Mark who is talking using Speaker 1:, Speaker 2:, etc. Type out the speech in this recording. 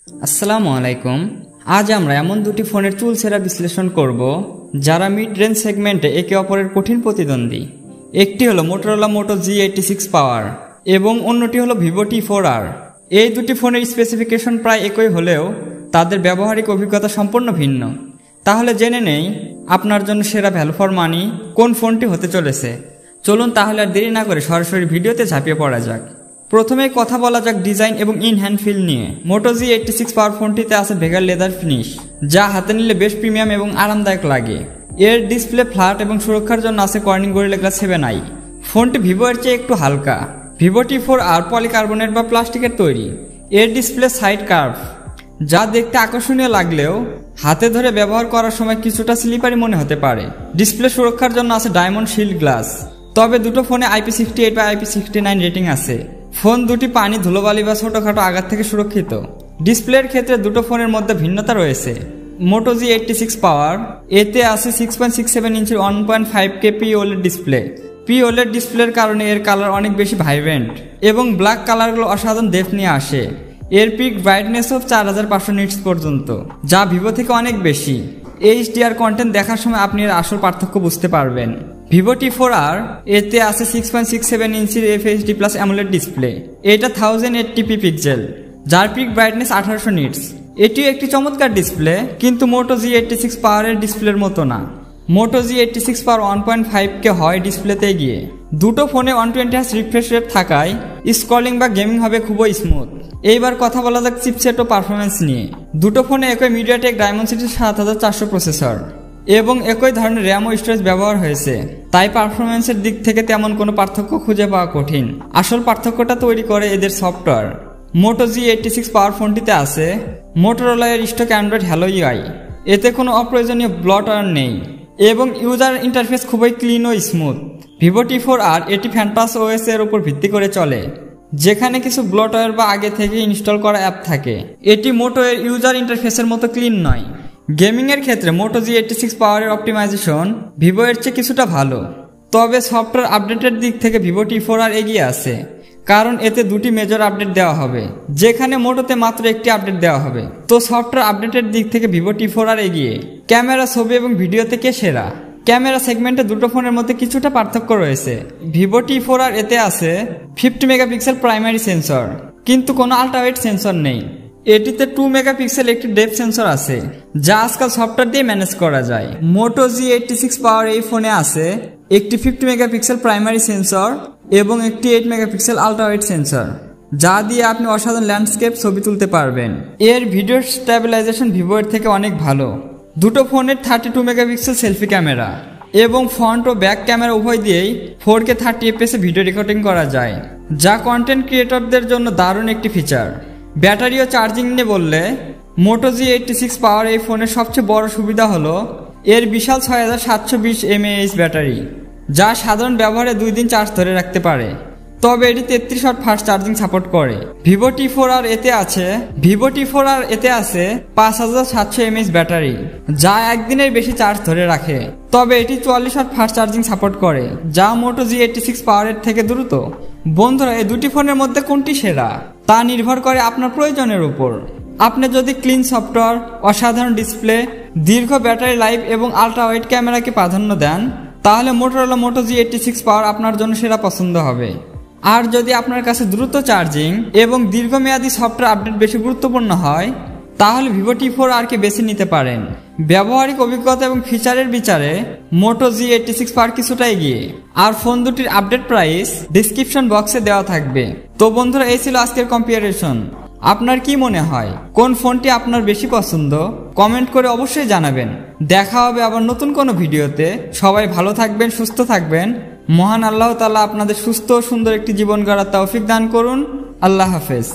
Speaker 1: আসসালামু আলাইকুম। আজ আমরা এমন দুটি ফোনের চুলচেরা বিশ্লেষণ করব যারা মিড রেঞ্জ সেগমেন্টে একে অপরের কঠিন প্রতিদ্বন্দ্বী। একটি হলো মোটরোলা মোটো G86 পাওয়ার এবং অন্যটি হলো ভিভো T4R। এই দুটি ফোনের স্পেসিফিকেশন প্রায় একই হলেও তাদের ব্যবহারিক অভিজ্ঞতা সম্পূর্ণ ভিন্ন। তাহলে জেনে নেই আপনার জন্য সেরা ভ্যালু ফর মানি কোন ফোনটি হতে চলেছে। চলুন তাহলে আর দেরি না করে সরাসরি ভিডিওতে ঝাঁপিয়ে পড়া যাক। প্রথমেই কথা বলা যাক ডিজাইন এবং ইন হ্যান্ড ফিল নিয়ে। মোটো G86 পাওয়ার ফোনটিতে আছে ভেগার লেদার ফিনিশ, যা হাতে নিলে বেশ প্রিমিয়াম এবং আরামদায়ক লাগে। এর ডিসপ্লে ফ্ল্যাট এবং সুরক্ষার জন্য আছে কর্নিং গরিলা গ্লাস 7i। ফোনটি ভিভো এর চেয়ে একটু হালকা। ভিভো T4R পলিকার্বনেট বা প্লাস্টিকের তৈরি। এর ডিসপ্লে সাইড কার্ভ, যা দেখতে আকর্ষণীয় লাগলেও হাতে ধরে ব্যবহার করার সময় কিছুটা স্লিপারি মনে হতে পারে। ডিসপ্লে সুরক্ষার জন্য আছে ডায়মন্ড শিল্ড গ্লাস, তবে দুটো ফোনে IP68 বা IP69 রেটিং আছে। ফোন দুটি পানি, ধুলোবালি বা ছোটখাটো আঘাত থেকে সুরক্ষিত। ডিসপ্লের ক্ষেত্রে দুটো ফোনের মধ্যে ভিন্নতা রয়েছে। মোটো G86 পাওয়ার এতে আছে 6.67 ইঞ্চির 1.5K POLED ডিসপ্লে। POLED ডিসপ্লের কারণে এর কালার অনেক বেশি ভাইব্রেন্ট এবং ব্ল্যাক কালারগুলো অসাধারণ ডেপথ নিয়ে আসে। এর পিক ব্রাইটনেস অফ 4500 নিটস পর্যন্ত, যা ভিভো থেকে অনেক বেশি। HDR কন্টেন্ট দেখার সময় আপনি এর আসল পার্থক্য বুঝতে পারবেন। ভিভো T4R এতে আছে 6.67 ইঞ্চির FHD+ AMOLED ডিসপ্লে। এটা 1080p পিক্সেল, যার পিক ব্রাইটনেস 1800 নিটস। এটিও একটি চমৎকার ডিসপ্লে, কিন্তু মোটো G86 পাওয়ারের ডিসপ্লের মতো না। মোটো G86 পাওয়ার 1.5K হয় ডিসপ্লেতে গিয়ে। দুটো ফোনে 120Hz রিফ্রেশ রেট থাকায় স্ক্রলিং বা গেমিং হবে খুবই স্মুথ। এইবার কথা বলা যাক চিপসেট ও পারফরমেন্স নিয়ে। দুটো ফোনে একই মিডিয়াটেক ডায়মন্ডসিটি 7400 প্রসেসর এবং একই ধরনের র্যাম ও স্টোরেজ ব্যবহার হয়েছে, তাই পারফরমেন্সের দিক থেকে তেমন কোনো পার্থক্য খুঁজে পাওয়া কঠিন। আসল পার্থক্যটা তৈরি করে এদের সফটওয়্যার। মোটো G86 পাওয়ার ফোনটিতে আছে মোটরোলা এর স্টক অ্যান্ড্রয়েড হ্যালো UI। এতে কোনো অপ্রয়োজনীয় ব্লটওয়্যার নেই এবং ইউজার ইন্টারফেস খুবই ক্লিন ও স্মুথ। ভিভো T4R এটি ফ্যান্টাস OS এর উপর ভিত্তি করে চলে, যেখানে কিছু ব্লটওয়্যার বা আগে থেকে ইনস্টল করা অ্যাপ থাকে। এটি মোটো এর ইউজার ইন্টারফেসের মতো ক্লিন নয়। গেমিং এর ক্ষেত্রে মোটো G86 পাওয়ারের অপটিমাইজেশন ভিভো এর চেয়ে কিছুটা ভালো, তবে সফটওয়্যার আপডেটের দিক থেকে ভিভো T4R এগিয়ে আছে, কারণ এতে দুটি মেজর আপডেট দেওয়া হবে, যেখানে মোটোতে মাত্র একটি আপডেট দেওয়া হবে। তো সফটওয়্যার আপডেটের দিক থেকে ভিভো T4R এগিয়ে। ক্যামেরা, ছবি এবং ভিডিওতে কে সেরা? ক্যামেরা সেগমেন্টে দুটো ফোনের মধ্যে কিছুটা পার্থক্য রয়েছে। ভিভো T4R এতে আছে 50 মেগাপিক্সেল প্রাইমারি সেন্সর, কিন্তু কোনো আল্ট্রাওয়াইড সেন্সর নেই। এটিতে 2 মেগাপিক্সেল একটি ডেপথ সেন্সর আছে, যা আজকাল সফটওয়্যার দিয়ে ম্যানেজ করা যায়। মোটো G86 পাওয়ার এই ফোনে আছে একটি 50 মেগাপিক্সেল প্রাইমারি সেন্সর এবং একটি 8 মেগাপিক্সেল আল্ট্রাওয়াইড সেন্সর, যা দিয়ে আপনি অসাধারণ ল্যান্ডস্কেপ ছবি তুলতে পারবেন। এর ভিডিও স্ট্যাবিলাইজেশন ভিভো এর থেকে অনেক ভালো। দুটো ফোনের 32 মেগাপিক্সেল সেলফি ক্যামেরা এবং ফ্রন্ট ও ব্যাক ক্যামেরা উভয় দিয়েই 4K 30fps এ ভিডিও রেকর্ডিং করা যায়, যা কন্টেন্ট ক্রিয়েটরদের জন্য দারুণ একটি ফিচার। ব্যাটারি ও চার্জিং নিয়ে বললে মোটো G86 পাওয়ার এই ফোনের সবচেয়ে বড় সুবিধা হলো এর বিশাল 6720 mAh ব্যাটারি, যা সাধারণ ব্যবহারে 2 দিন চার্জ ধরে রাখতে পারে। তবে এটি 33 ওয়াট ফাস্ট চার্জিং সাপোর্ট করে। ভিভো T4R এতে আছে 5700 mAh ব্যাটারি, যা একদিনের বেশি চার্জ ধরে রাখে। তবে এটি 44 ওয়াট ফাস্ট চার্জিং সাপোর্ট করে, যা মোটো G86 পাওয়ারের থেকে দ্রুত। বন্ধুরা, এই দুটি ফোনের মধ্যে কোনটি সেরা তা নির্ভর করে আপনার প্রয়োজনের উপর। আপনি যদি ক্লিন সফটওয়্যার, অসাধারণ ডিসপ্লে, দীর্ঘ ব্যাটারি লাইফ এবং আল্ট্রা ওয়াইড ক্যামেরাকে প্রাধান্য দেন, তাহলে মোটরোলা মোটো G86 পাওয়ার আপনার জন্য সেরা পছন্দ হবে। আর যদি আপনার কাছে দ্রুত চার্জিং এবং দীর্ঘমেয়াদী সফটওয়্যার আপডেট বেশি গুরুত্বপূর্ণ হয়, তাহলে ভিভো T4R কে বেছে নিতে পারেন। ব্যবহারিক অভিজ্ঞতা এবং ফিচারের বিচারে মোটো G86 পাওয়ার কিছুটা এগিয়ে। আর ফোন দুটির আপডেট প্রাইস ডেসক্রিপশন বক্সে দেওয়া থাকবে। তো বন্ধুরা, এই ছিল আজকের কম্পারিজন। আপনার কি মনে হয় কোন ফোনটি আপনার বেশি পছন্দ? কমেন্ট করে অবশ্যই জানাবেন। দেখা হবে আবার নতুন কোনো ভিডিওতে। সবাই ভালো থাকবেন, সুস্থ থাকবেন। মহান আল্লাহ তাআলা আপনাদের সুস্থ ও সুন্দর একটি জীবন গড়ার তৌফিক দান করুন। আল্লাহ হাফেজ।